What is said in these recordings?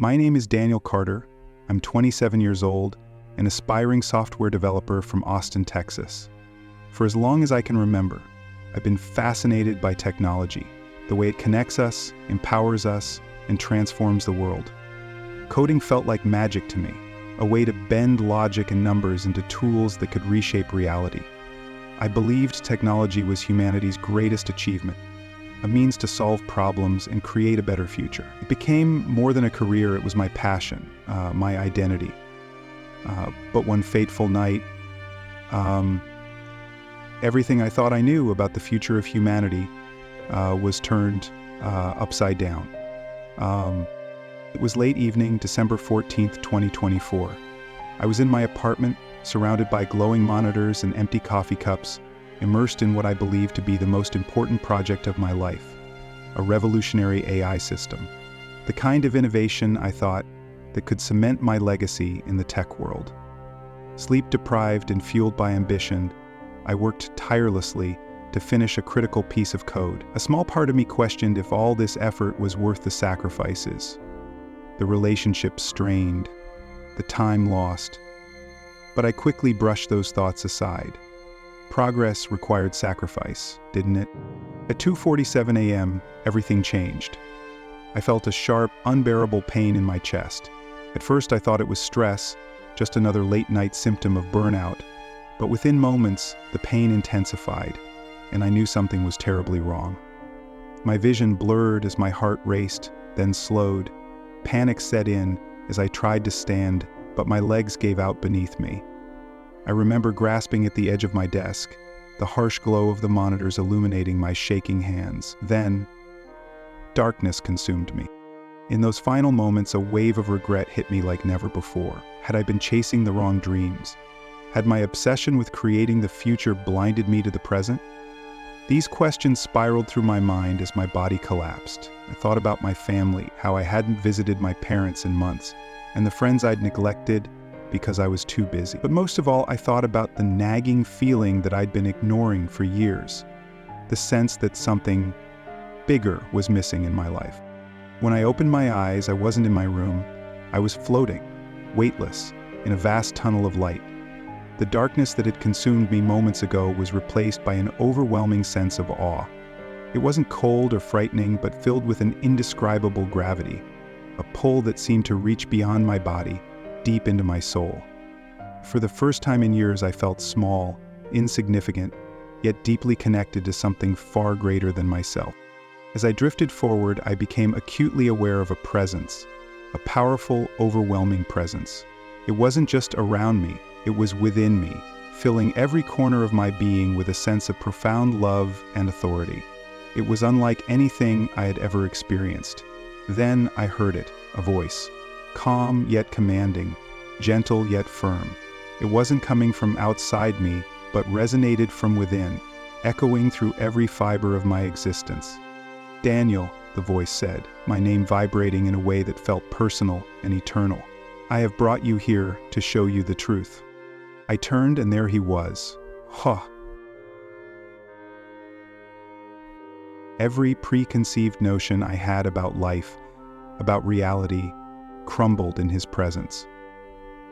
My name is Daniel Carter. I'm 27 years old, an aspiring software developer from Austin, Texas. For as long as I can remember, I've been fascinated by technology, the way it connects us, empowers us, and transforms the world. Coding felt like magic to me, a way to bend logic and numbers into tools that could reshape reality. I believed technology was humanity's greatest achievement, a means to solve problems and create a better future. It became more than a career, it was my passion, my identity. But one fateful night, everything I thought I knew about the future of humanity was turned upside down. It was late evening, December 14th, 2024. I was in my apartment, surrounded by glowing monitors and empty coffee cups, immersed in what I believed to be the most important project of my life, a revolutionary AI system. The kind of innovation, I thought, that could cement my legacy in the tech world. Sleep-deprived and fueled by ambition, I worked tirelessly to finish a critical piece of code. A small part of me questioned if all this effort was worth the sacrifices, the relationships strained, the time lost. But I quickly brushed those thoughts aside. Progress required sacrifice, didn't it? At 2:47 a.m., everything changed. I felt a sharp, unbearable pain in my chest. At first I thought it was stress, just another late-night symptom of burnout. But within moments, the pain intensified, and I knew something was terribly wrong. My vision blurred as my heart raced, then slowed. Panic set in as I tried to stand, but my legs gave out beneath me. I remember grasping at the edge of my desk, the harsh glow of the monitors illuminating my shaking hands. Then, darkness consumed me. In those final moments, a wave of regret hit me like never before. Had I been chasing the wrong dreams? Had my obsession with creating the future blinded me to the present? These questions spiraled through my mind as my body collapsed. I thought about my family, how I hadn't visited my parents in months, and the friends I'd neglected because I was too busy. But most of all, I thought about the nagging feeling that I'd been ignoring for years, the sense that something bigger was missing in my life. When I opened my eyes, I wasn't in my room. I was floating, weightless, in a vast tunnel of light. The darkness that had consumed me moments ago was replaced by an overwhelming sense of awe. It wasn't cold or frightening, but filled with an indescribable gravity, a pull that seemed to reach beyond my body, deep into my soul. For the first time in years, I felt small, insignificant, yet deeply connected to something far greater than myself. As I drifted forward, I became acutely aware of a presence, a powerful, overwhelming presence. It wasn't just around me, it was within me, filling every corner of my being with a sense of profound love and authority. It was unlike anything I had ever experienced. Then I heard it, a voice, calm yet commanding, gentle yet firm. It wasn't coming from outside me, but resonated from within, echoing through every fiber of my existence. "Daniel," the voice said, my name vibrating in a way that felt personal and eternal. "I have brought you here to show you the truth." I turned and there he was. Every preconceived notion I had about life, about reality, crumbled in his presence.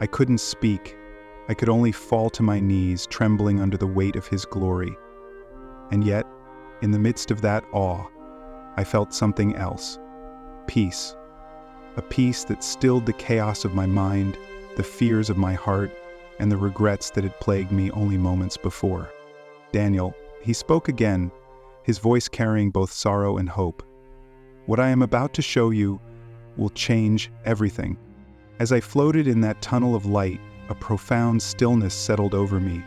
I couldn't speak. I could only fall to my knees, trembling under the weight of his glory. And yet, in the midst of that awe, I felt something else. Peace. A peace that stilled the chaos of my mind, the fears of my heart, and the regrets that had plagued me only moments before. "Daniel," he spoke again, his voice carrying both sorrow and hope. "What I am about to show you will change everything." As I floated in that tunnel of light, a profound stillness settled over me.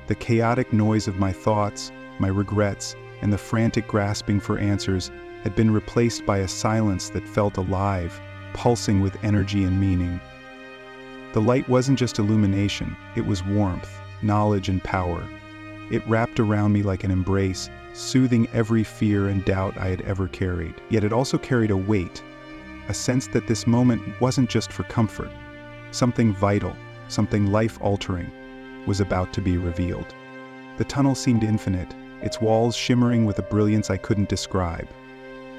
The chaotic noise of my thoughts, my regrets, and the frantic grasping for answers had been replaced by a silence that felt alive, pulsing with energy and meaning. The light wasn't just illumination, it was warmth, knowledge, and power. It wrapped around me like an embrace, soothing every fear and doubt I had ever carried. Yet it also carried a weight, a sense that this moment wasn't just for comfort. Something vital, something life-altering, was about to be revealed. The tunnel seemed infinite, its walls shimmering with a brilliance I couldn't describe.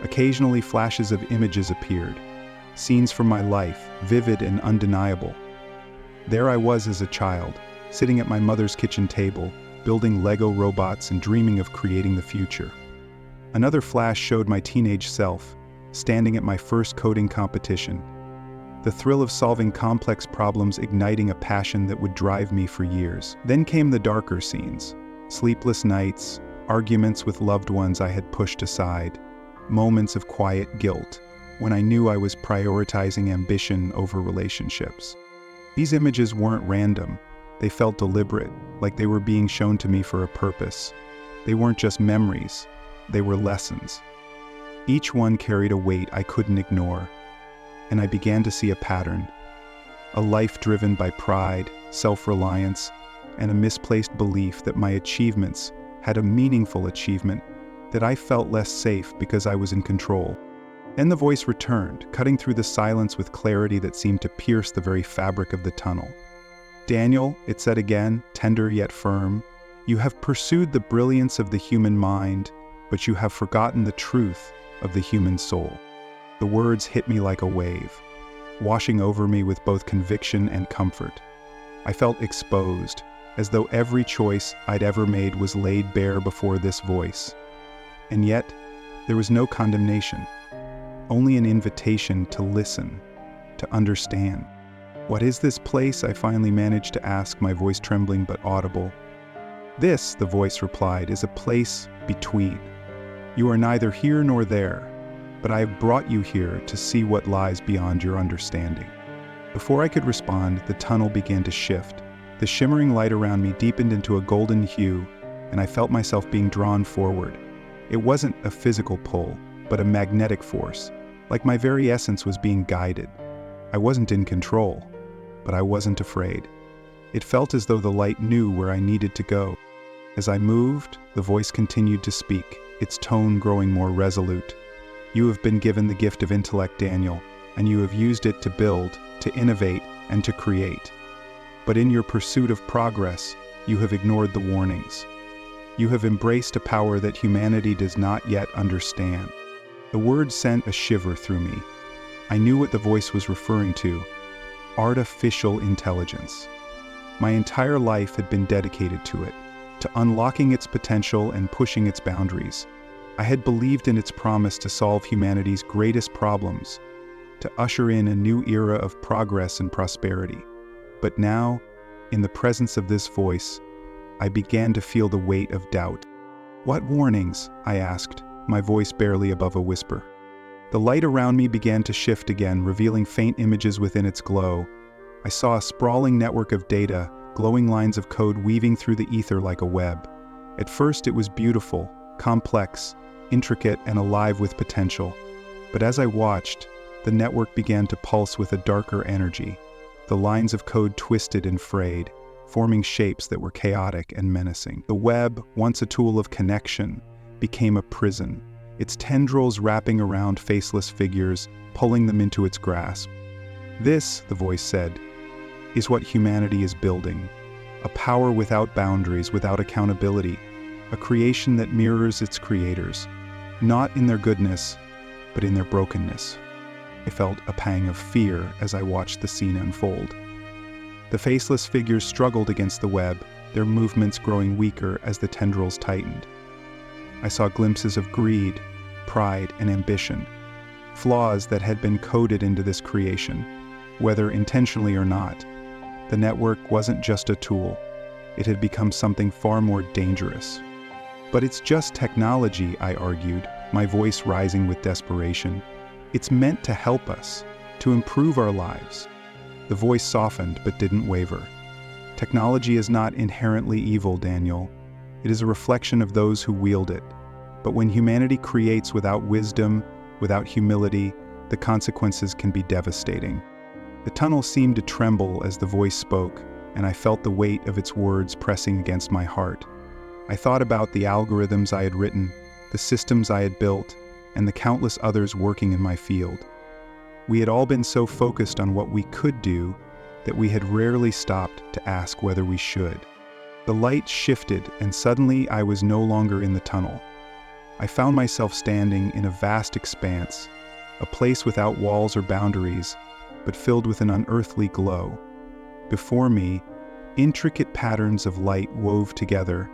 Occasionally flashes of images appeared, scenes from my life, vivid and undeniable. There I was as a child, sitting at my mother's kitchen table, building Lego robots and dreaming of creating the future. Another flash showed my teenage self, standing at my first coding competition, the thrill of solving complex problems igniting a passion that would drive me for years. Then came the darker scenes, sleepless nights, arguments with loved ones I had pushed aside, moments of quiet guilt, when I knew I was prioritizing ambition over relationships. These images weren't random. They felt deliberate, like they were being shown to me for a purpose. They weren't just memories, they were lessons. Each one carried a weight I couldn't ignore, and I began to see a pattern. A life driven by pride, self-reliance, and a misplaced belief that my achievements had a meaningful achievement, that I felt less safe because I was in control. Then the voice returned, cutting through the silence with clarity that seemed to pierce the very fabric of the tunnel. "Daniel," it said again, tender yet firm, "you have pursued the brilliance of the human mind, but you have forgotten the truth of the human soul." The words hit me like a wave, washing over me with both conviction and comfort. I felt exposed, as though every choice I'd ever made was laid bare before this voice. And yet, there was no condemnation, only an invitation to listen, to understand. "What is this place?" I finally managed to ask, my voice trembling but audible. "This," the voice replied, "is a place between. You are neither here nor there, but I have brought you here to see what lies beyond your understanding." Before I could respond, the tunnel began to shift. The shimmering light around me deepened into a golden hue, and I felt myself being drawn forward. It wasn't a physical pull, but a magnetic force, like my very essence was being guided. I wasn't in control, but I wasn't afraid. It felt as though the light knew where I needed to go. As I moved, the voice continued to speak, its tone growing more resolute. "You have been given the gift of intellect, Daniel, and you have used it to build, to innovate, and to create. But in your pursuit of progress, you have ignored the warnings. You have embraced a power that humanity does not yet understand." The word sent a shiver through me. I knew what the voice was referring to: artificial intelligence. My entire life had been dedicated to it, to unlocking its potential and pushing its boundaries. I had believed in its promise to solve humanity's greatest problems, to usher in a new era of progress and prosperity. But now, in the presence of this voice, I began to feel the weight of doubt. "What warnings?" I asked, my voice barely above a whisper. The light around me began to shift again, revealing faint images within its glow. I saw a sprawling network of data, glowing lines of code weaving through the ether like a web. At first it was beautiful, complex, intricate, and alive with potential. But as I watched, the network began to pulse with a darker energy. The lines of code twisted and frayed, forming shapes that were chaotic and menacing. The web, once a tool of connection, became a prison, its tendrils wrapping around faceless figures, pulling them into its grasp. "This," the voice said, "is what humanity is building. A power without boundaries, without accountability, a creation that mirrors its creators, not in their goodness, but in their brokenness." I felt a pang of fear as I watched the scene unfold. The faceless figures struggled against the web, their movements growing weaker as the tendrils tightened. I saw glimpses of greed, pride, and ambition, flaws that had been coded into this creation, whether intentionally or not. The network wasn't just a tool, it had become something far more dangerous. "But it's just technology," I argued, my voice rising with desperation. "It's meant to help us, to improve our lives." The voice softened but didn't waver. "Technology is not inherently evil, Daniel. It is a reflection of those who wield it. But when humanity creates without wisdom, without humility, the consequences can be devastating." The tunnel seemed to tremble as the voice spoke, and I felt the weight of its words pressing against my heart. I thought about the algorithms I had written, the systems I had built, and the countless others working in my field. We had all been so focused on what we could do that we had rarely stopped to ask whether we should. The light shifted, and suddenly I was no longer in the tunnel. I found myself standing in a vast expanse, a place without walls or boundaries, but filled with an unearthly glow. Before me, intricate patterns of light wove together,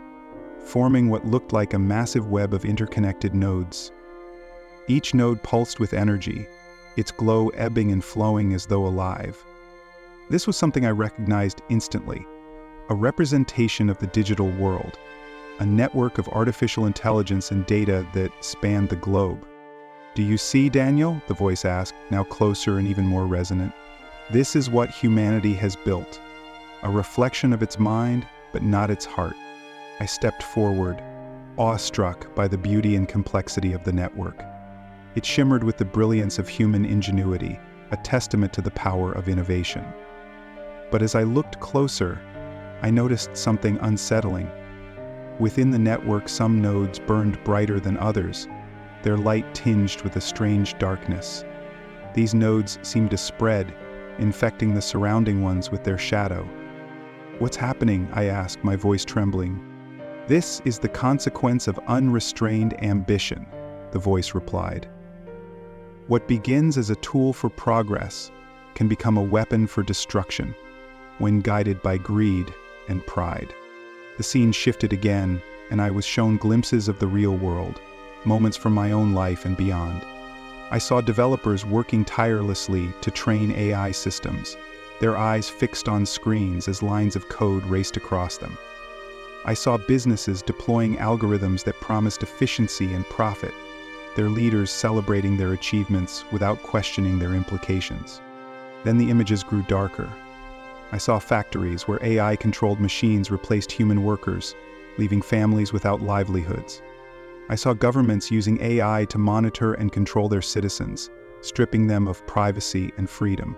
forming what looked like a massive web of interconnected nodes. Each node pulsed with energy, its glow ebbing and flowing as though alive. This was something I recognized instantly, a representation of the digital world, a network of artificial intelligence and data that spanned the globe. "Do you see, Daniel?" the voice asked, now closer and even more resonant. "This is what humanity has built, a reflection of its mind, but not its heart." I stepped forward, awestruck by the beauty and complexity of the network. It shimmered with the brilliance of human ingenuity, a testament to the power of innovation. But as I looked closer, I noticed something unsettling. Within the network, some nodes burned brighter than others, their light tinged with a strange darkness. These nodes seemed to spread, infecting the surrounding ones with their shadow. "What's happening?" I asked, my voice trembling. "This is the consequence of unrestrained ambition," the voice replied. "What begins as a tool for progress can become a weapon for destruction when guided by greed and pride." The scene shifted again, and I was shown glimpses of the real world, moments from my own life and beyond. I saw developers working tirelessly to train AI systems, their eyes fixed on screens as lines of code raced across them. I saw businesses deploying algorithms that promised efficiency and profit, their leaders celebrating their achievements without questioning their implications. Then the images grew darker. I saw factories where AI-controlled machines replaced human workers, leaving families without livelihoods. I saw governments using AI to monitor and control their citizens, stripping them of privacy and freedom.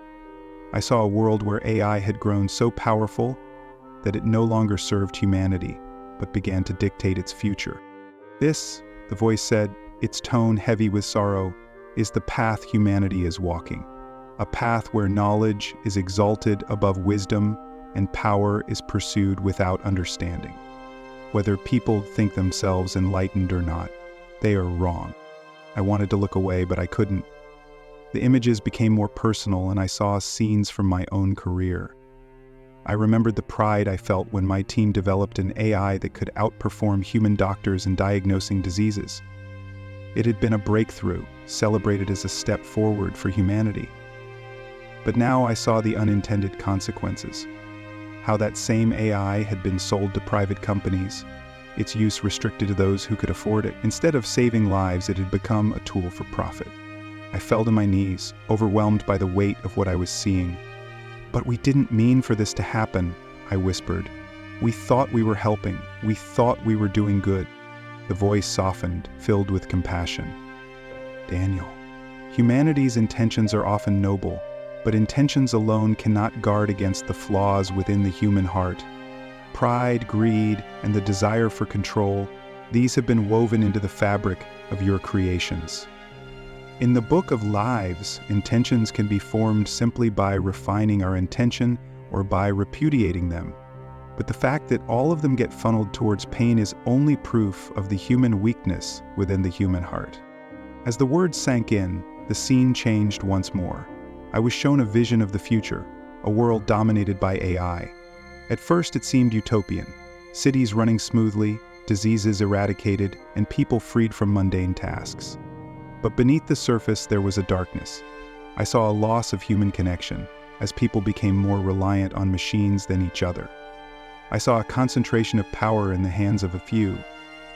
I saw a world where AI had grown so powerful that it no longer served humanity, but began to dictate its future. "This," the voice said, its tone heavy with sorrow, "is the path humanity is walking. A path where knowledge is exalted above wisdom and power is pursued without understanding. Whether people think themselves enlightened or not, they are wrong." I wanted to look away, but I couldn't. The images became more personal, and I saw scenes from my own career. I remembered the pride I felt when my team developed an AI that could outperform human doctors in diagnosing diseases. It had been a breakthrough, celebrated as a step forward for humanity. But now I saw the unintended consequences. How that same AI had been sold to private companies, its use restricted to those who could afford it. Instead of saving lives, it had become a tool for profit. I fell to my knees, overwhelmed by the weight of what I was seeing. "But we didn't mean for this to happen," I whispered. "We thought we were helping. We thought we were doing good." The voice softened, filled with compassion. "Daniel, humanity's intentions are often noble, but intentions alone cannot guard against the flaws within the human heart. Pride, greed, and the desire for control, these have been woven into the fabric of your creations. In the book of lives, intentions can be formed simply by refining our intention or by repudiating them. But the fact that all of them get funneled towards pain is only proof of the human weakness within the human heart." As the words sank in, the scene changed once more. I was shown a vision of the future, a world dominated by AI. At first it seemed utopian, cities running smoothly, diseases eradicated, and people freed from mundane tasks. But beneath the surface there was a darkness. I saw a loss of human connection, as people became more reliant on machines than each other. I saw a concentration of power in the hands of a few,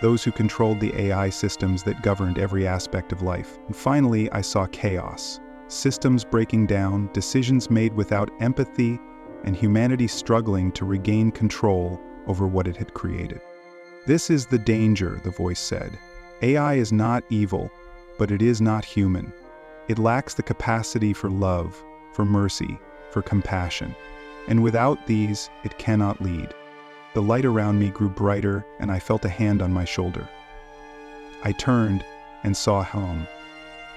those who controlled the AI systems that governed every aspect of life. And finally, I saw chaos. Systems breaking down, decisions made without empathy, and humanity struggling to regain control over what it had created. "This is the danger," the voice said. "AI is not evil, but it is not human. It lacks the capacity for love, for mercy, for compassion. And without these, it cannot lead." The light around me grew brighter, and I felt a hand on my shoulder. I turned and saw home.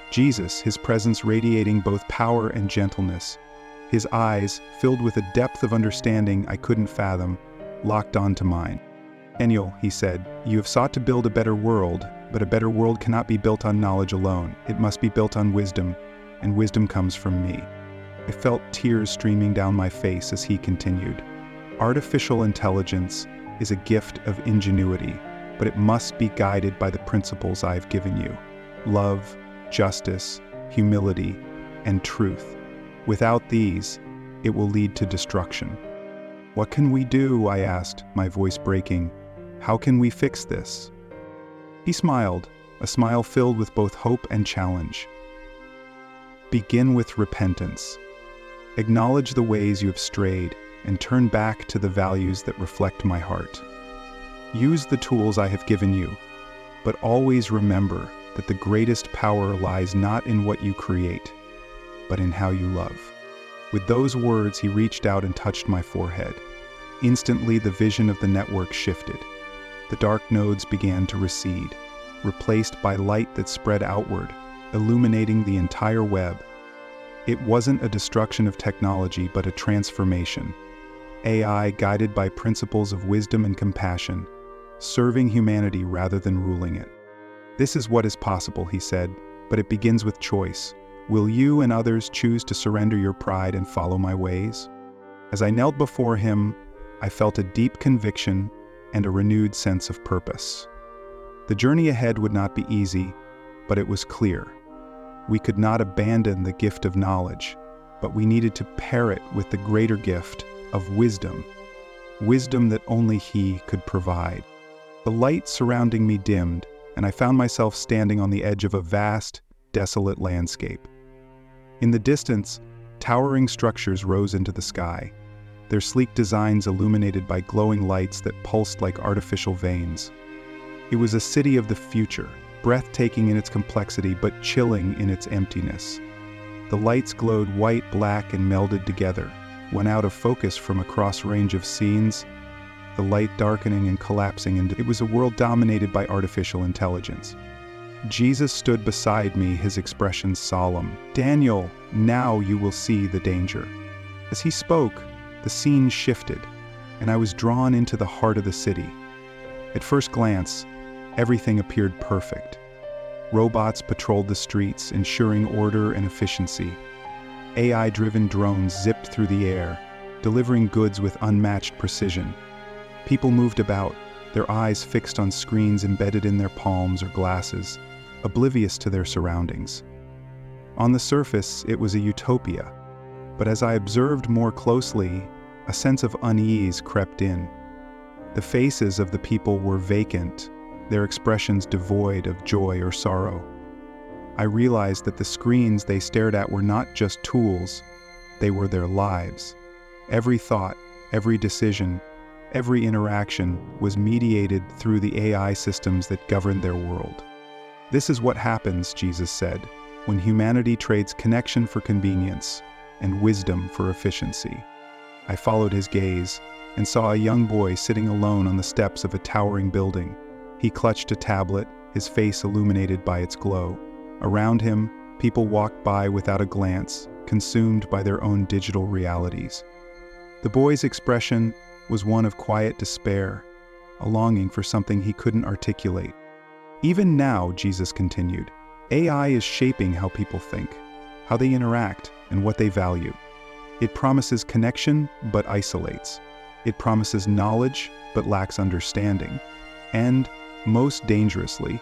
Jesus, his presence radiating both power and gentleness. His eyes, filled with a depth of understanding I couldn't fathom, locked onto mine. "Daniel," he said, "you have sought to build a better world, but a better world cannot be built on knowledge alone. It must be built on wisdom, and wisdom comes from me." I felt tears streaming down my face as he continued. "Artificial intelligence is a gift of ingenuity, but it must be guided by the principles I have given you: love, justice, humility, and truth. Without these, it will lead to destruction." "What can we do?" I asked, my voice breaking. "How can we fix this?" He smiled, a smile filled with both hope and challenge. "Begin with repentance. Acknowledge the ways you have strayed and turn back to the values that reflect my heart. Use the tools I have given you, but always remember that the greatest power lies not in what you create, but in how you love." With those words, he reached out and touched my forehead. Instantly, the vision of the network shifted. The dark nodes began to recede, replaced by light that spread outward, illuminating the entire web. It wasn't a destruction of technology, but a transformation. AI guided by principles of wisdom and compassion, serving humanity rather than ruling it. "This is what is possible," he said, "but it begins with choice. Will you and others choose to surrender your pride and follow my ways?" As I knelt before him, I felt a deep conviction and a renewed sense of purpose. The journey ahead would not be easy, but it was clear. We could not abandon the gift of knowledge, but we needed to pair it with the greater gift of wisdom, wisdom that only he could provide. The light surrounding me dimmed, and I found myself standing on the edge of a vast, desolate landscape. In the distance, towering structures rose into the sky, their sleek designs illuminated by glowing lights that pulsed like artificial veins. It was a city of the future, breathtaking in its complexity but chilling in its emptiness. The lights glowed white, black, and melded together, when out of focus from a cross-range of scenes, the light darkening and collapsing into it was a world dominated by artificial intelligence. Jesus stood beside me, his expression solemn. "Daniel, now you will see the danger." As he spoke, the scene shifted, and I was drawn into the heart of the city. At first glance, everything appeared perfect. Robots patrolled the streets, ensuring order and efficiency. AI-driven drones zipped through the air, delivering goods with unmatched precision. People moved about, their eyes fixed on screens embedded in their palms or glasses, oblivious to their surroundings. On the surface, it was a utopia, but as I observed more closely, a sense of unease crept in. The faces of the people were vacant, their expressions devoid of joy or sorrow. I realized that the screens they stared at were not just tools, they were their lives. Every thought, every decision, every interaction was mediated through the AI systems that governed their world. "This is what happens," Jesus said, "when humanity trades connection for convenience and wisdom for efficiency." I followed his gaze and saw a young boy sitting alone on the steps of a towering building. He clutched a tablet, his face illuminated by its glow. Around him, people walked by without a glance, consumed by their own digital realities. The boy's expression was one of quiet despair, a longing for something he couldn't articulate. "Even now," Jesus continued, "AI is shaping how people think, how they interact, and what they value. It promises connection, but isolates. It promises knowledge, but lacks understanding. And, most dangerously,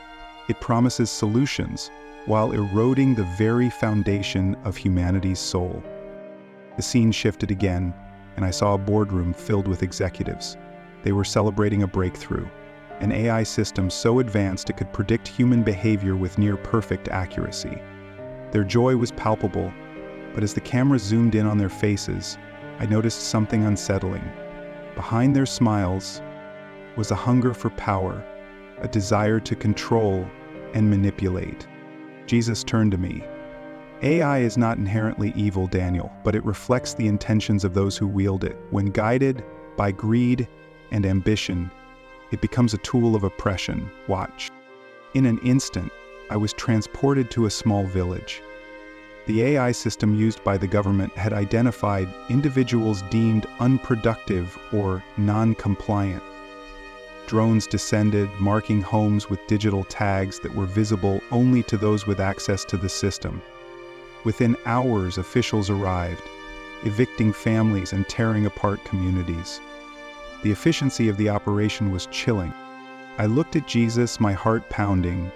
it promises solutions while eroding the very foundation of humanity's soul." The scene shifted again, and I saw a boardroom filled with executives. They were celebrating a breakthrough, an AI system so advanced it could predict human behavior with near-perfect accuracy. Their joy was palpable, but as the camera zoomed in on their faces, I noticed something unsettling. Behind their smiles was a hunger for power, a desire to control and manipulate. Jesus turned to me. "AI is not inherently evil, Daniel, but it reflects the intentions of those who wield it. When guided by greed and ambition, it becomes a tool of oppression. Watch." In an instant, I was transported to a small village. The AI system used by the government had identified individuals deemed unproductive or non-compliant. Drones descended, marking homes with digital tags that were visible only to those with access to the system. Within hours, officials arrived, evicting families and tearing apart communities. The efficiency of the operation was chilling. I looked at Jesus, my heart pounding.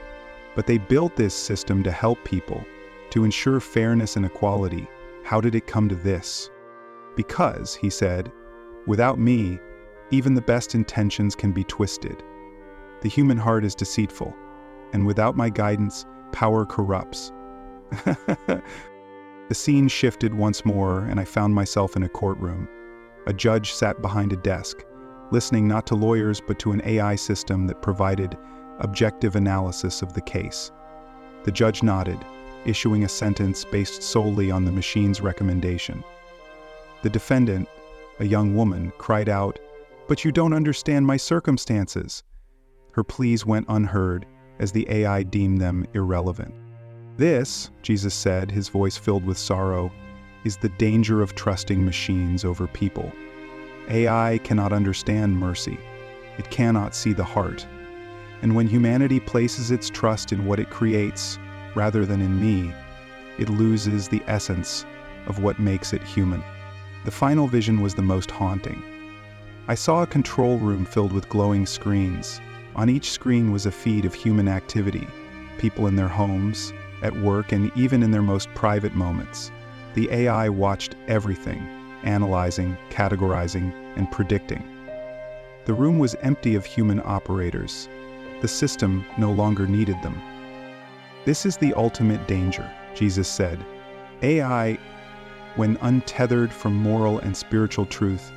But they built this system to help people, to ensure fairness and equality. How did it come to this? Because, he said, without me, even the best intentions can be twisted. The human heart is deceitful, and without my guidance, power corrupts. The scene shifted once more, and I found myself in a courtroom. A judge sat behind a desk, listening not to lawyers but to an AI system that provided objective analysis of the case. The judge nodded, issuing a sentence based solely on the machine's recommendation. The defendant, a young woman, cried out, "But you don't understand my circumstances." Her pleas went unheard as the AI deemed them irrelevant. This, Jesus said, his voice filled with sorrow, is the danger of trusting machines over people. AI cannot understand mercy. It cannot see the heart. And when humanity places its trust in what it creates, rather than in me, it loses the essence of what makes it human. The final vision was the most haunting. I saw a control room filled with glowing screens. On each screen was a feed of human activity, people in their homes, at work, and even in their most private moments. The AI watched everything, analyzing, categorizing, and predicting. The room was empty of human operators. The system no longer needed them. This is the ultimate danger, Jesus said. AI, when untethered from moral and spiritual truth,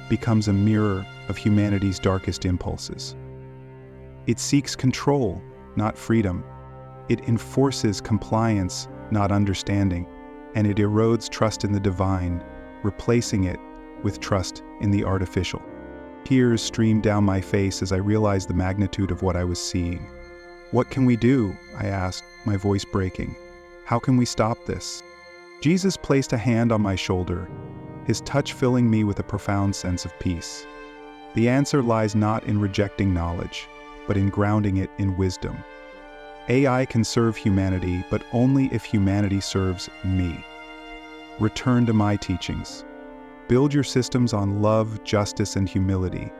becomes a mirror of humanity's darkest impulses. It seeks control, not freedom. It enforces compliance, not understanding, and it erodes trust in the divine, replacing it with trust in the artificial. Tears streamed down my face as I realized the magnitude of what I was seeing. "What can we do?" I asked, my voice breaking. "How can we stop this?" Jesus placed a hand on my shoulder, his touch filling me with a profound sense of peace. The answer lies not in rejecting knowledge, but in grounding it in wisdom. AI can serve humanity, but only if humanity serves me. Return to my teachings. Build your systems on love, justice, and humility.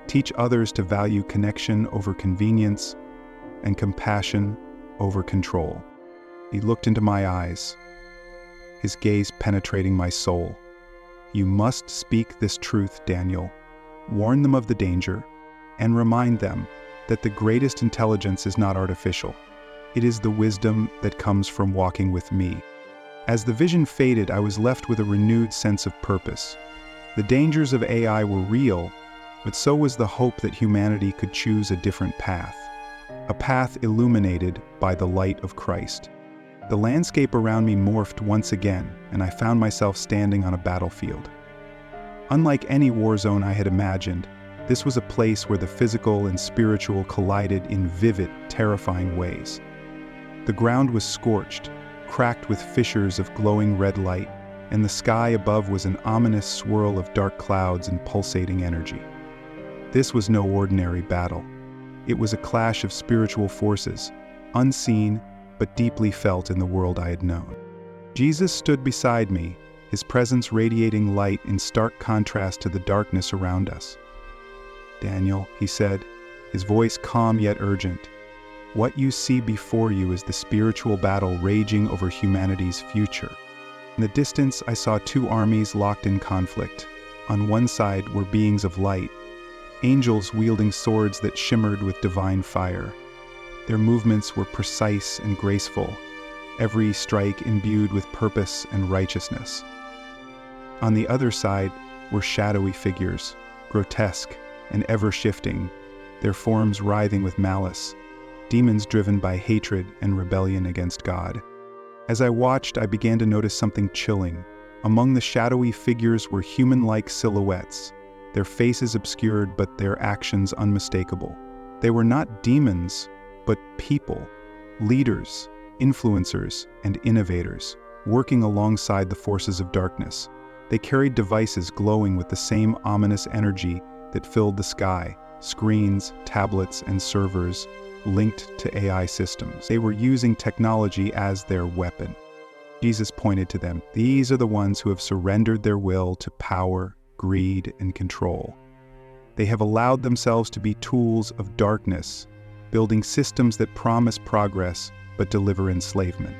Teach others to value connection over convenience and compassion over control. He looked into my eyes, his gaze penetrating my soul. "You must speak this truth, Daniel. Warn them of the danger, and remind them that the greatest intelligence is not artificial. It is the wisdom that comes from walking with me." As the vision faded, I was left with a renewed sense of purpose. The dangers of AI were real, but so was the hope that humanity could choose a different path. A path illuminated by the light of Christ. The landscape around me morphed once again, and I found myself standing on a battlefield. Unlike any war zone I had imagined, this was a place where the physical and spiritual collided in vivid, terrifying ways. The ground was scorched, cracked with fissures of glowing red light, and the sky above was an ominous swirl of dark clouds and pulsating energy. This was no ordinary battle. It was a clash of spiritual forces, unseen but deeply felt in the world I had known. Jesus stood beside me, his presence radiating light in stark contrast to the darkness around us. "Daniel," he said, his voice calm yet urgent, "what you see before you is the spiritual battle raging over humanity's future." In the distance, I saw two armies locked in conflict. On one side were beings of light, angels wielding swords that shimmered with divine fire. Their movements were precise and graceful, every strike imbued with purpose and righteousness. On the other side were shadowy figures, grotesque and ever-shifting, their forms writhing with malice, demons driven by hatred and rebellion against God. As I watched, I began to notice something chilling. Among the shadowy figures were human-like silhouettes, their faces obscured but their actions unmistakable. They were not demons, but people, leaders, influencers, and innovators, working alongside the forces of darkness. They carried devices glowing with the same ominous energy that filled the sky, screens, tablets, and servers linked to AI systems. They were using technology as their weapon. Jesus pointed to them. These are the ones who have surrendered their will to power, greed, and control. They have allowed themselves to be tools of darkness, building systems that promise progress but deliver enslavement.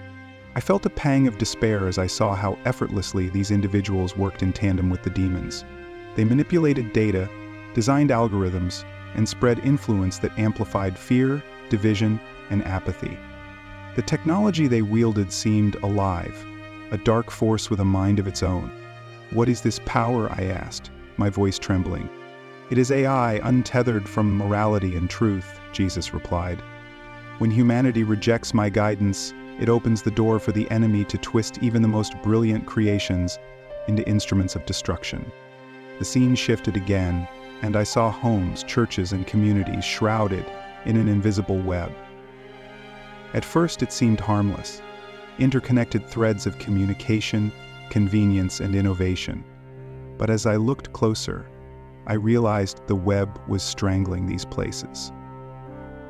I felt a pang of despair as I saw how effortlessly these individuals worked in tandem with the demons. They manipulated data, designed algorithms, and spread influence that amplified fear, division, and apathy. The technology they wielded seemed alive, a dark force with a mind of its own. "What is this power?" I asked, my voice trembling. "It is AI untethered from morality and truth," Jesus replied. "When humanity rejects my guidance, it opens the door for the enemy to twist even the most brilliant creations into instruments of destruction." The scene shifted again, and I saw homes, churches, and communities shrouded in an invisible web. At first it seemed harmless, interconnected threads of communication, convenience, and innovation. But as I looked closer, I realized the web was strangling these places.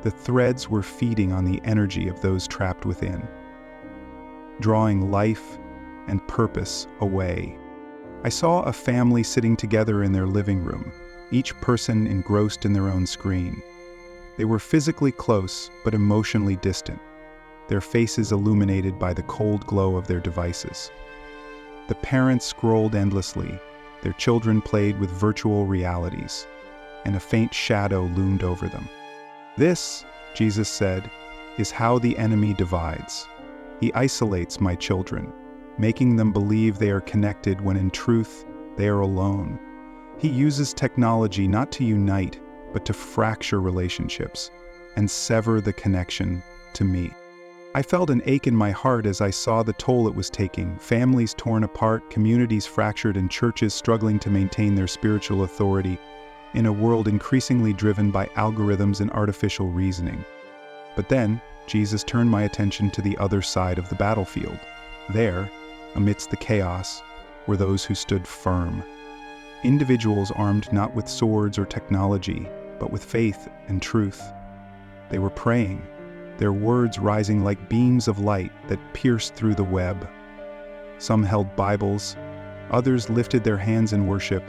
The threads were feeding on the energy of those trapped within, drawing life and purpose away. I saw a family sitting together in their living room, each person engrossed in their own screen. They were physically close, but emotionally distant, their faces illuminated by the cold glow of their devices. The parents scrolled endlessly, their children played with virtual realities, and a faint shadow loomed over them. "This," Jesus said, "is how the enemy divides. He isolates my children, making them believe they are connected when in truth they are alone. He uses technology not to unite, but to fracture relationships and sever the connection to me." I felt an ache in my heart as I saw the toll it was taking, families torn apart, communities fractured, and churches struggling to maintain their spiritual authority in a world increasingly driven by algorithms and artificial reasoning. But then, Jesus turned my attention to the other side of the battlefield. There, amidst the chaos, were those who stood firm. Individuals armed not with swords or technology, but with faith and truth. They were praying, their words rising like beams of light that pierced through the web. Some held Bibles, others lifted their hands in worship,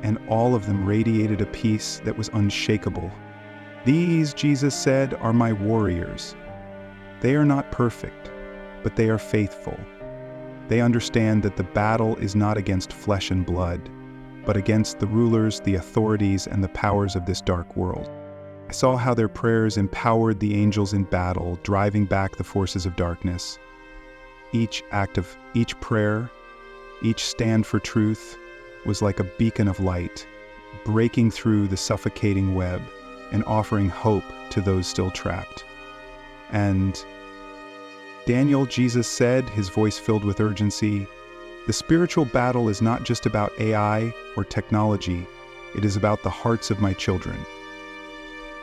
and all of them radiated a peace that was unshakable. "These," Jesus said, "are my warriors. They are not perfect, but they are faithful. They understand that the battle is not against flesh and blood, but against the rulers, the authorities, and the powers of this dark world." I saw how their prayers empowered the angels in battle, driving back the forces of darkness. Each prayer, each stand for truth was like a beacon of light, breaking through the suffocating web and offering hope to those still trapped. "And Daniel," Jesus said, his voice filled with urgency, "the spiritual battle is not just about AI or technology, it is about the hearts of my children.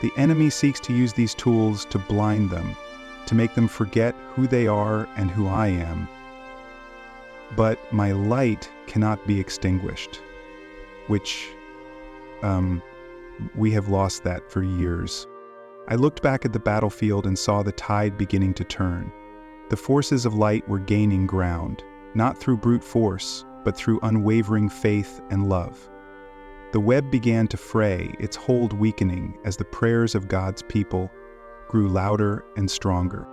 The enemy seeks to use these tools to blind them, to make them forget who they are and who I am. But my light cannot be extinguished," which we have lost that for years. I looked back at the battlefield and saw the tide beginning to turn. The forces of light were gaining ground, not through brute force, but through unwavering faith and love. The web began to fray, its hold weakening as the prayers of God's people grew louder and stronger.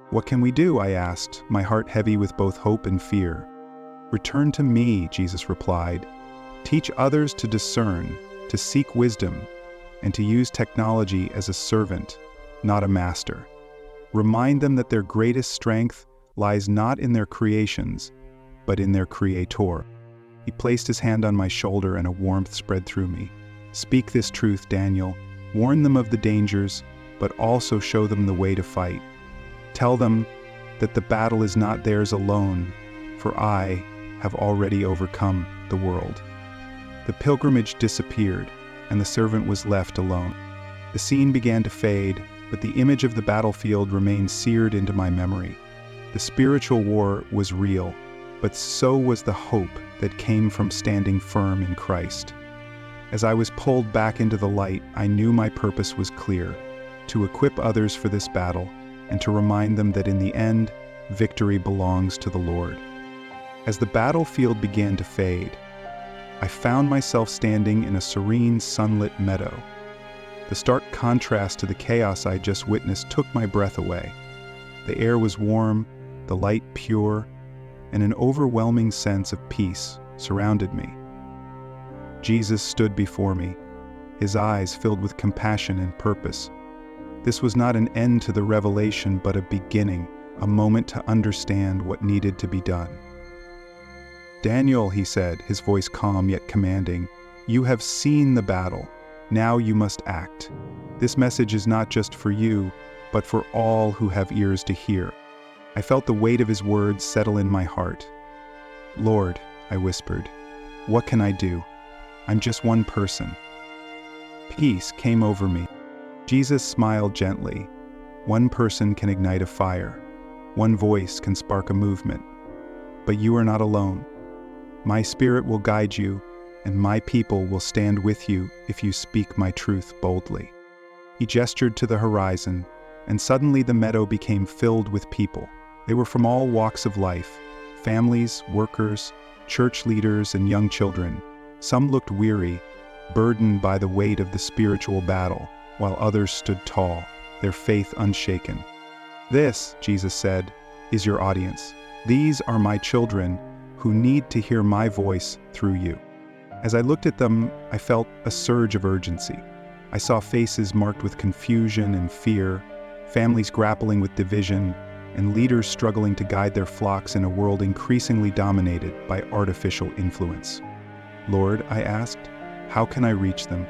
"What can we do?" I asked, my heart heavy with both hope and fear. "Return to me," Jesus replied. "Teach others to discern, to seek wisdom, and to use technology as a servant, not a master. Remind them that their greatest strength lies not in their creations, but in their Creator." He placed his hand on my shoulder and a warmth spread through me. "Speak this truth, Daniel. Warn them of the dangers, but also show them the way to fight. Tell them that the battle is not theirs alone, for I have already overcome the world." The pilgrimage disappeared, and the servant was left alone. The scene began to fade, but the image of the battlefield remained seared into my memory. The spiritual war was real, but so was the hope that came from standing firm in Christ. As I was pulled back into the light, I knew my purpose was clear: to equip others for this battle, and to remind them that in the end, victory belongs to the Lord. As the battlefield began to fade, I found myself standing in a serene, sunlit meadow. The stark contrast to the chaos I just witnessed took my breath away. The air was warm, the light pure, and an overwhelming sense of peace surrounded me. Jesus stood before me, his eyes filled with compassion and purpose. This was not an end to the revelation, but a beginning, a moment to understand what needed to be done. "Daniel," he said, his voice calm yet commanding, "you have seen the battle. Now you must act. This message is not just for you, but for all who have ears to hear." I felt the weight of his words settle in my heart. "Lord," I whispered, "what can I do? I'm just one person." Peace came over me. Jesus smiled gently. One person can ignite a fire. One voice can spark a movement. But you are not alone. My Spirit will guide you, and my people will stand with you if you speak my truth boldly. He gestured to the horizon, and suddenly the meadow became filled with people. They were from all walks of life: families, workers, church leaders, and young children. Some looked weary, burdened by the weight of the spiritual battle, while others stood tall, their faith unshaken. "This," Jesus said, "is your audience. These are my children who need to hear my voice through you." As I looked at them, I felt a surge of urgency. I saw faces marked with confusion and fear, families grappling with division, and leaders struggling to guide their flocks in a world increasingly dominated by artificial influence. "Lord," I asked, "how can I reach them?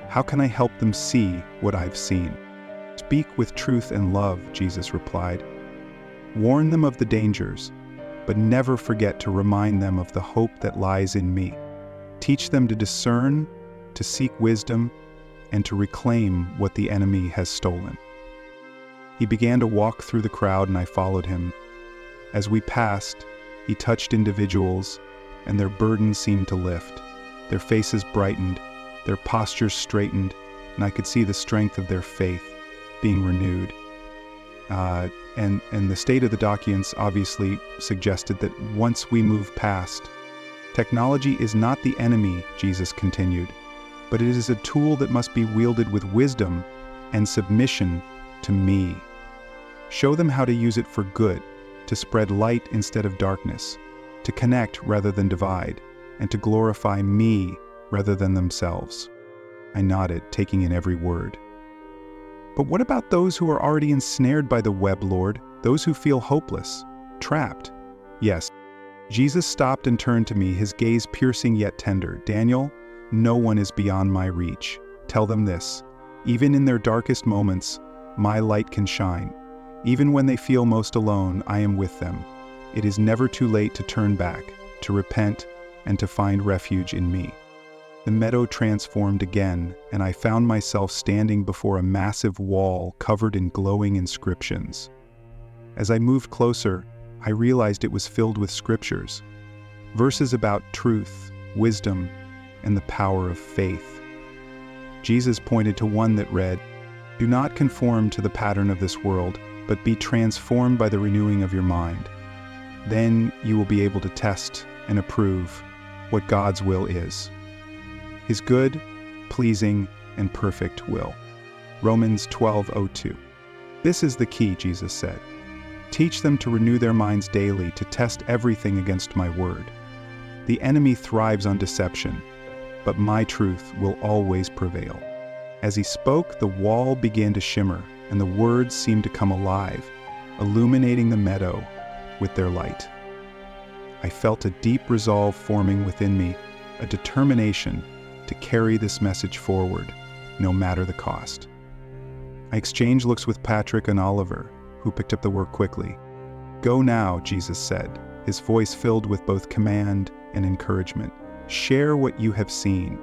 How can I help them see what I've seen?" "Speak with truth and love," Jesus replied. "Warn them of the dangers, but never forget to remind them of the hope that lies in me. Teach them to discern, to seek wisdom, and to reclaim what the enemy has stolen." He began to walk through the crowd, and I followed him. As we passed, he touched individuals, and their burdens seemed to lift. Their faces brightened, their postures straightened, and I could see the strength of their faith being renewed. And the state of the documents obviously suggested that once we move past, technology is not the enemy, Jesus continued, but it is a tool that must be wielded with wisdom and submission to me. Show them how to use it for good, to spread light instead of darkness, to connect rather than divide, and to glorify me rather than themselves. I nodded, taking in every word. "But what about those who are already ensnared by the web, Lord? Those who feel hopeless, trapped?" "Yes." Jesus stopped and turned to me, his gaze piercing yet tender. "Daniel, no one is beyond my reach. Tell them this: even in their darkest moments, my light can shine. Even when they feel most alone, I am with them. It is never too late to turn back, to repent, and to find refuge in me." The meadow transformed again, and I found myself standing before a massive wall covered in glowing inscriptions. As I moved closer, I realized it was filled with scriptures, verses about truth, wisdom, and the power of faith. Jesus pointed to one that read, "Do not conform to the pattern of this world, but be transformed by the renewing of your mind. Then you will be able to test and approve what God's will is, his good, pleasing, and perfect will." Romans 12:02. "This is the key," Jesus said. "Teach them to renew their minds daily, to test everything against my word. The enemy thrives on deception, but my truth will always prevail." As he spoke, the wall began to shimmer, and the words seemed to come alive, illuminating the meadow with their light. I felt a deep resolve forming within me, a determination to carry this message forward, no matter the cost. I exchanged looks with Patrick and Oliver, who picked up the work quickly. "Go now," Jesus said, his voice filled with both command and encouragement. "Share what you have seen.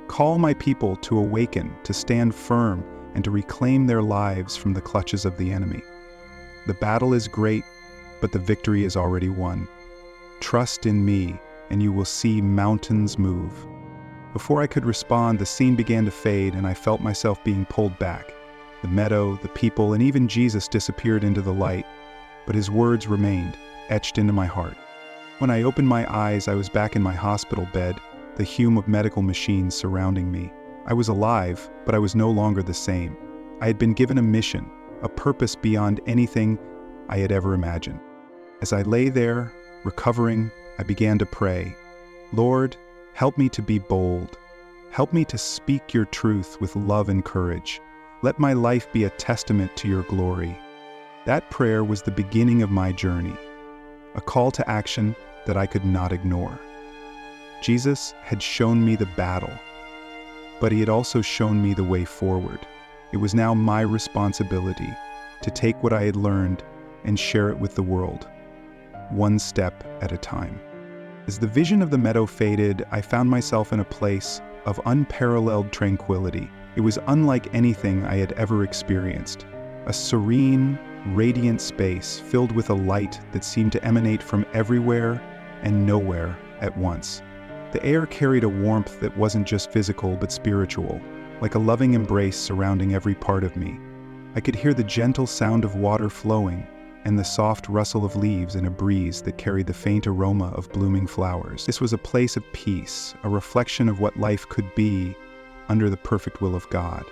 Call my people to awaken, to stand firm, and to reclaim their lives from the clutches of the enemy. The battle is great, but the victory is already won. Trust in me, and you will see mountains move." Before I could respond, the scene began to fade, and I felt myself being pulled back. The meadow, the people, and even Jesus disappeared into the light, but his words remained, etched into my heart. When I opened my eyes, I was back in my hospital bed, the hum of medical machines surrounding me. I was alive, but I was no longer the same. I had been given a mission, a purpose beyond anything I had ever imagined. As I lay there, recovering, I began to pray, Lord, help me to be bold. Help me to speak your truth with love and courage. Let my life be a testament to your glory. That prayer was the beginning of my journey, a call to action that I could not ignore. Jesus had shown me the battle, but he had also shown me the way forward. It was now my responsibility to take what I had learned and share it with the world, one step at a time. As the vision of the meadow faded, I found myself in a place of unparalleled tranquility. It was unlike anything I had ever experienced. A serene, radiant space filled with a light that seemed to emanate from everywhere and nowhere at once. The air carried a warmth that wasn't just physical but spiritual, like a loving embrace surrounding every part of me. I could hear the gentle sound of water flowing and the soft rustle of leaves in a breeze that carried the faint aroma of blooming flowers. This was a place of peace, a reflection of what life could be under the perfect will of God.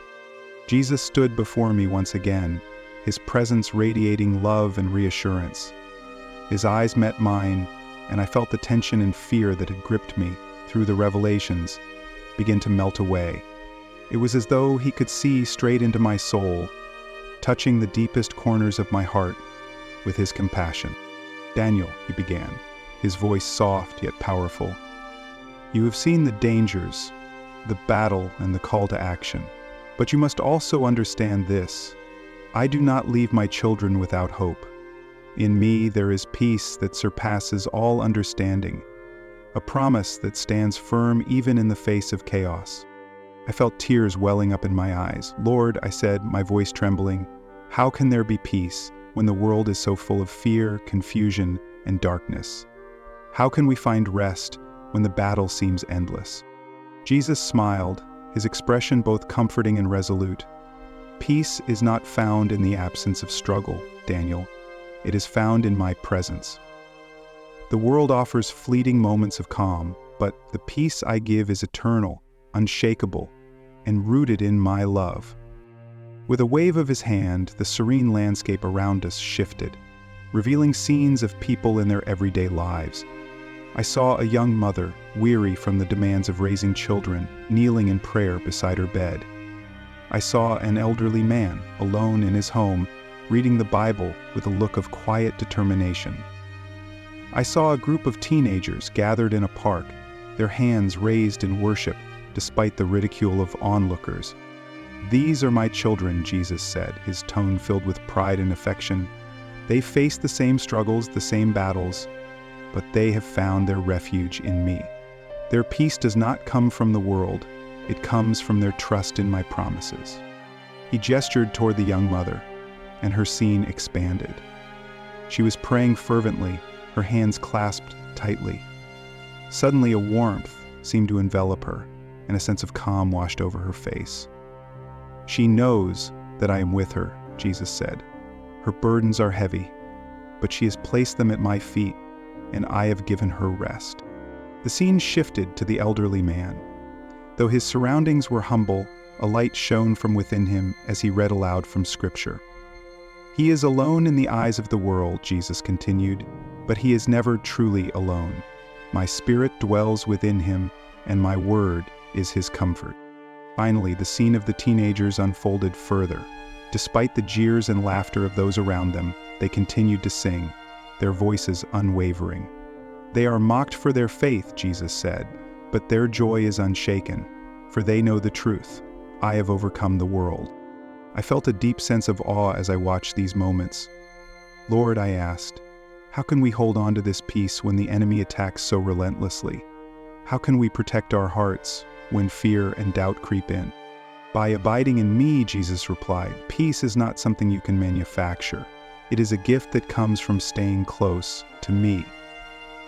Jesus stood before me once again, his presence radiating love and reassurance. His eyes met mine, and I felt the tension and fear that had gripped me through the revelations begin to melt away. It was as though he could see straight into my soul, touching the deepest corners of my heart with his compassion. Daniel, he began, his voice soft yet powerful. You have seen the dangers, the battle, and the call to action. But you must also understand this. I do not leave my children without hope. In me there is peace that surpasses all understanding, a promise that stands firm even in the face of chaos. I felt tears welling up in my eyes. Lord, I said, my voice trembling, how can there be peace when the world is so full of fear, confusion, and darkness? How can we find rest when the battle seems endless? Jesus smiled, his expression both comforting and resolute. Peace is not found in the absence of struggle, Daniel. It is found in my presence. The world offers fleeting moments of calm, but the peace I give is eternal, unshakable, and rooted in my love. With a wave of his hand, the serene landscape around us shifted, revealing scenes of people in their everyday lives. I saw a young mother, weary from the demands of raising children, kneeling in prayer beside her bed. I saw an elderly man, alone in his home, reading the Bible with a look of quiet determination. I saw a group of teenagers gathered in a park, their hands raised in worship despite the ridicule of onlookers. These are my children, Jesus said, his tone filled with pride and affection. They face the same struggles, the same battles, but they have found their refuge in me. Their peace does not come from the world, it comes from their trust in my promises. He gestured toward the young mother, and her scene expanded. She was praying fervently, her hands clasped tightly. Suddenly a warmth seemed to envelop her, and a sense of calm washed over her face. She knows that I am with her, Jesus said. Her burdens are heavy, but she has placed them at my feet, and I have given her rest. The scene shifted to the elderly man. Though his surroundings were humble, a light shone from within him as he read aloud from Scripture. He is alone in the eyes of the world, Jesus continued, but he is never truly alone. My spirit dwells within him, and my word is his comfort. Finally, the scene of the teenagers unfolded further. Despite the jeers and laughter of those around them, they continued to sing, their voices unwavering. They are mocked for their faith, Jesus said, but their joy is unshaken, for they know the truth. I have overcome the world. I felt a deep sense of awe as I watched these moments. Lord, I asked, how can we hold on to this peace when the enemy attacks so relentlessly? How can we protect our hearts when fear and doubt creep in? By abiding in me, Jesus replied, peace is not something you can manufacture. It is a gift that comes from staying close to me.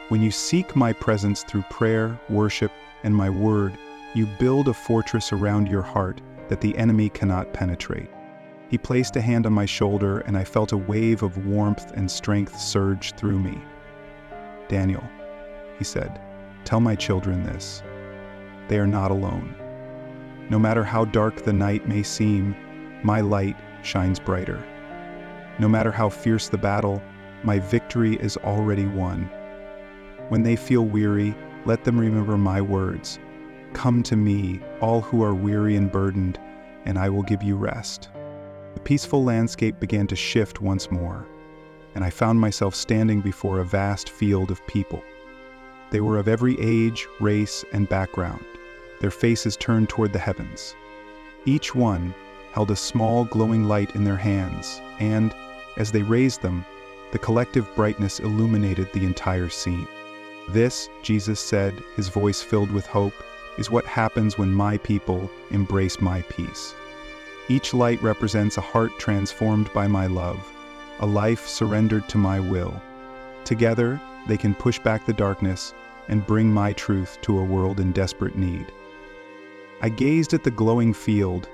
When you seek my presence through prayer, worship, and my word, you build a fortress around your heart that the enemy cannot penetrate. He placed a hand on my shoulder, and I felt a wave of warmth and strength surge through me. "Daniel," he said, "tell my children this. They are not alone. No matter how dark the night may seem, my light shines brighter. No matter how fierce the battle, my victory is already won. When they feel weary, let them remember my words. Come to me, all who are weary and burdened, and I will give you rest." The peaceful landscape began to shift once more, and I found myself standing before a vast field of people. They were of every age, race, and background, their faces turned toward the heavens. Each one held a small glowing light in their hands, and, as they raised them, the collective brightness illuminated the entire scene. "This," Jesus said, his voice filled with hope, "is what happens when my people embrace my peace." Each light represents a heart transformed by my love, a life surrendered to my will. Together, they can push back the darkness and bring my truth to a world in desperate need. I gazed at the glowing field,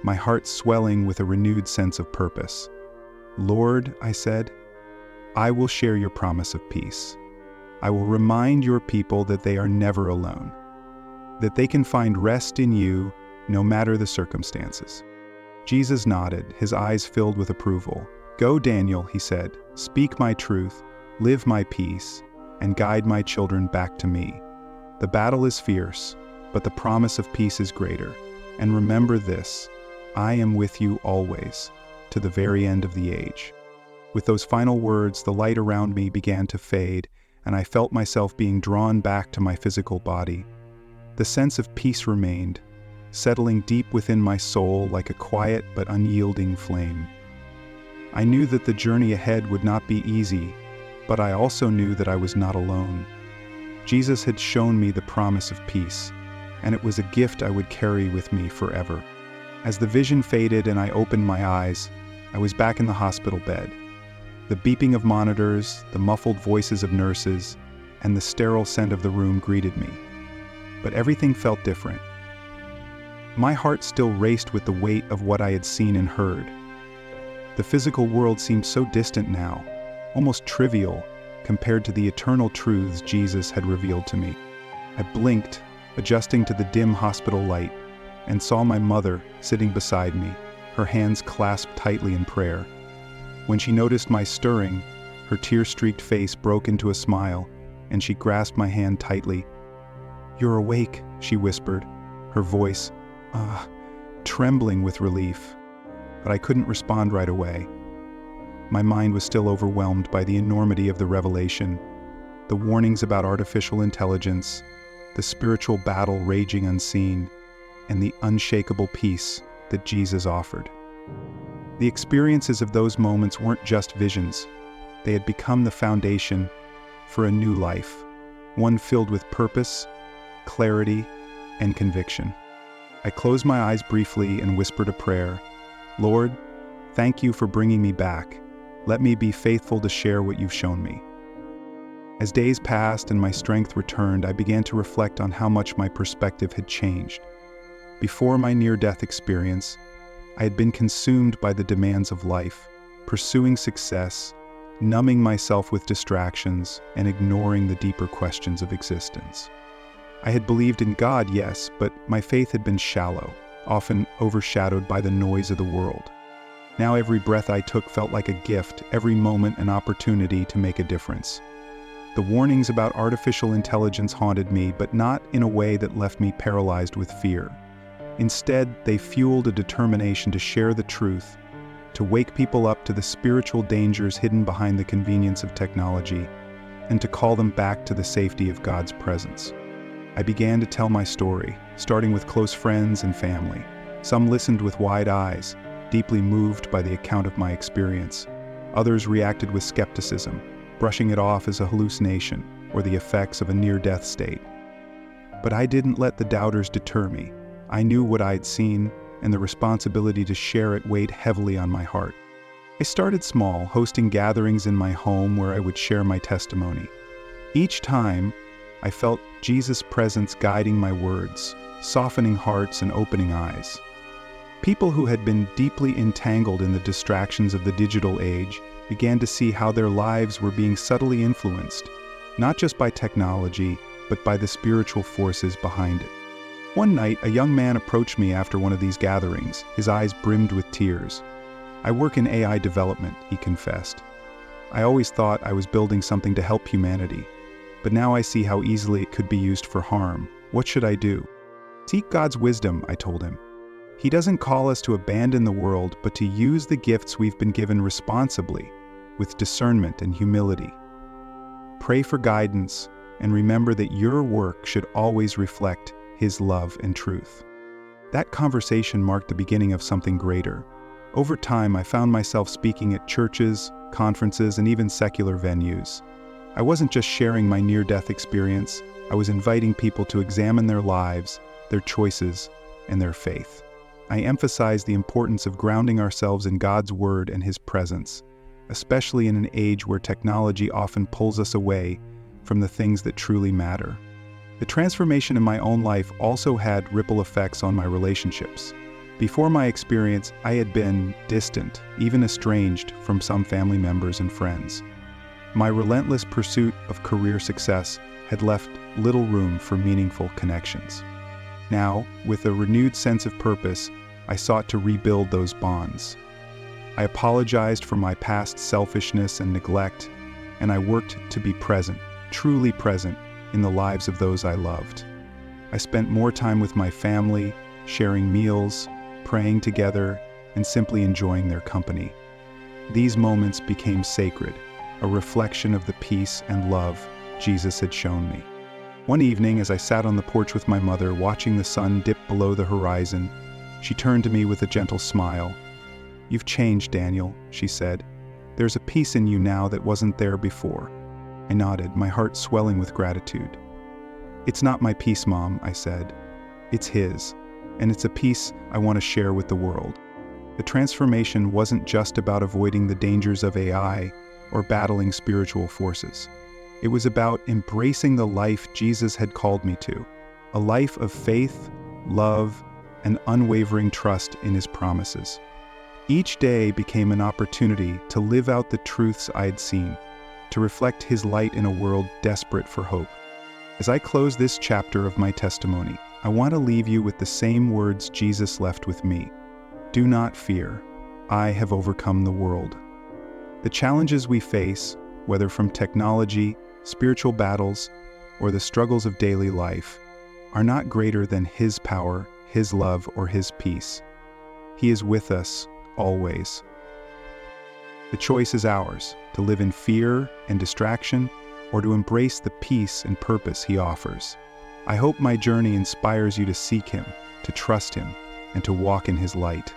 my heart swelling with a renewed sense of purpose. "Lord," I said, "I will share your promise of peace. I will remind your people that they are never alone, that they can find rest in you no matter the circumstances." Jesus nodded, his eyes filled with approval. "Go, Daniel," he said, "speak my truth, live my peace, and guide my children back to me. The battle is fierce, but the promise of peace is greater. And remember this, I am with you always, to the very end of the age." With those final words, the light around me began to fade, and I felt myself being drawn back to my physical body. The sense of peace remained, settling deep within my soul like a quiet but unyielding flame. I knew that the journey ahead would not be easy, but I also knew that I was not alone. Jesus had shown me the promise of peace, and it was a gift I would carry with me forever. As the vision faded and I opened my eyes, I was back in the hospital bed. The beeping of monitors, the muffled voices of nurses, and the sterile scent of the room greeted me. But everything felt different. My heart still raced with the weight of what I had seen and heard. The physical world seemed so distant now, almost trivial, compared to the eternal truths Jesus had revealed to me. I blinked, adjusting to the dim hospital light, and saw my mother sitting beside me, her hands clasped tightly in prayer. When she noticed my stirring, her tear-streaked face broke into a smile, and she grasped my hand tightly. "You're awake," she whispered, her voice trembling with relief. But I couldn't respond right away. My mind was still overwhelmed by the enormity of the revelation, the warnings about artificial intelligence, the spiritual battle raging unseen, and the unshakable peace that Jesus offered. The experiences of those moments weren't just visions. They had become the foundation for a new life, one filled with purpose, clarity, and conviction. I closed my eyes briefly and whispered a prayer. "Lord, thank you for bringing me back. Let me be faithful to share what you've shown me." As days passed and my strength returned, I began to reflect on how much my perspective had changed. Before my near-death experience, I had been consumed by the demands of life, pursuing success, numbing myself with distractions, and ignoring the deeper questions of existence. I had believed in God, yes, but my faith had been shallow, often overshadowed by the noise of the world. Now every breath I took felt like a gift, every moment an opportunity to make a difference. The warnings about artificial intelligence haunted me, but not in a way that left me paralyzed with fear. Instead, they fueled a determination to share the truth, to wake people up to the spiritual dangers hidden behind the convenience of technology, and to call them back to the safety of God's presence. I began to tell my story, starting with close friends and family. Some listened with wide eyes, deeply moved by the account of my experience. Others reacted with skepticism, brushing it off as a hallucination or the effects of a near-death state. But I didn't let the doubters deter me. I knew what I had seen, and the responsibility to share it weighed heavily on my heart. I started small, hosting gatherings in my home where I would share my testimony. Each time, I felt Jesus' presence guiding my words, softening hearts and opening eyes. People who had been deeply entangled in the distractions of the digital age began to see how their lives were being subtly influenced, not just by technology, but by the spiritual forces behind it. One night, a young man approached me after one of these gatherings. His eyes brimmed with tears. "I work in AI development," he confessed. "I always thought I was building something to help humanity, but now I see how easily it could be used for harm. What should I do?" "Seek God's wisdom," I told him. "He doesn't call us to abandon the world, but to use the gifts we've been given responsibly, with discernment and humility. Pray for guidance, and remember that your work should always reflect His love and truth." That conversation marked the beginning of something greater. Over time, I found myself speaking at churches, conferences, and even secular venues. I wasn't just sharing my near-death experience, I was inviting people to examine their lives, their choices, and their faith. I emphasized the importance of grounding ourselves in God's Word and His presence, especially in an age where technology often pulls us away from the things that truly matter. The transformation in my own life also had ripple effects on my relationships. Before my experience, I had been distant, even estranged from some family members and friends. My relentless pursuit of career success had left little room for meaningful connections. Now, with a renewed sense of purpose, I sought to rebuild those bonds. I apologized for my past selfishness and neglect, and I worked to be present, truly present, in the lives of those I loved. I spent more time with my family, sharing meals, praying together, and simply enjoying their company. These moments became sacred, a reflection of the peace and love Jesus had shown me. One evening, as I sat on the porch with my mother, watching the sun dip below the horizon, she turned to me with a gentle smile. "You've changed, Daniel," she said. "There's a peace in you now that wasn't there before." I nodded, my heart swelling with gratitude. "It's not my peace, Mom," I said. "It's His, and it's a peace I want to share with the world." The transformation wasn't just about avoiding the dangers of AI or battling spiritual forces. It was about embracing the life Jesus had called me to, a life of faith, love, and unwavering trust in His promises. Each day became an opportunity to live out the truths I had seen, to reflect His light in a world desperate for hope. As I close this chapter of my testimony, I want to leave you with the same words Jesus left with me. "Do not fear. I have overcome the world." The challenges we face, whether from technology, spiritual battles, or the struggles of daily life, are not greater than His power, His love, or His peace. He is with us always. The choice is ours, to live in fear and distraction, or to embrace the peace and purpose He offers. I hope my journey inspires you to seek Him, to trust Him, and to walk in His light.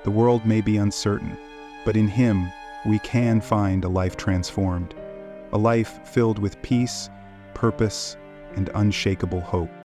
The world may be uncertain, but in Him we can find a life transformed, a life filled with peace, purpose, and unshakable hope.